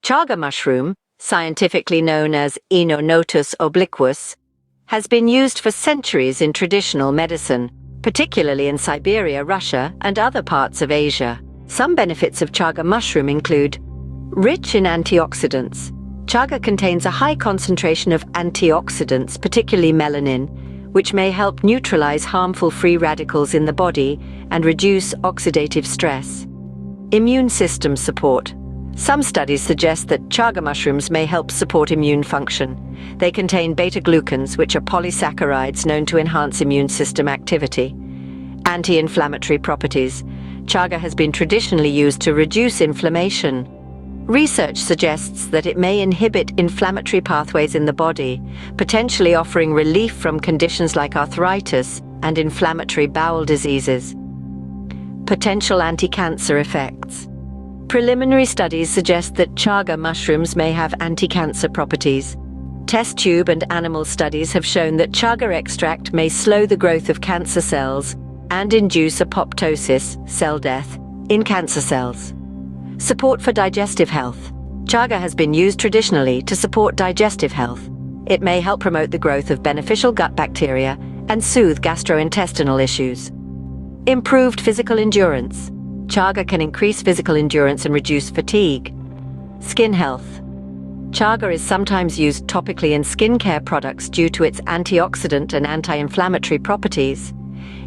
Chaga mushroom, scientifically known as Enonotus obliquus, has been used for centuries in traditional medicine, particularly in Siberia, Russia, and other parts of Asia. Some benefits of chaga mushroom include rich in antioxidants. Chaga contains a high concentration of antioxidants, particularly melanin, which may help neutralize harmful free radicals in the body and reduce oxidative stress. Immune system support. Some studies suggest that chaga mushrooms may help support immune function. They contain beta-glucans, which are polysaccharides known to enhance immune system activity. Anti-inflammatory properties. Chaga has been traditionally used to reduce inflammation. Research suggests that it may inhibit inflammatory pathways in the body, potentially offering relief from conditions like arthritis and inflammatory bowel diseases. Potential anti-cancer effects. Preliminary studies suggest that chaga mushrooms may have anti-cancer properties. Test tube and animal studies have shown that chaga extract may slow the growth of cancer cells and induce apoptosis, cell death, in cancer cells. Support for digestive health. Chaga has been used traditionally to support digestive health. It may help promote the growth of beneficial gut bacteria and soothe gastrointestinal issues. Improved physical endurance. Chaga can increase physical endurance and reduce fatigue. Skin health. Chaga is sometimes used topically in skincare products due to its antioxidant and anti-inflammatory properties.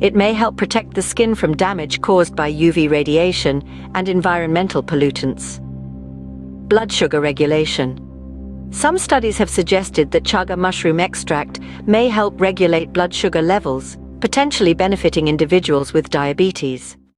It may help protect the skin from damage caused by UV radiation and environmental pollutants. Blood sugar regulation. Some studies have suggested that chaga mushroom extract may help regulate blood sugar levels, potentially benefiting individuals with diabetes.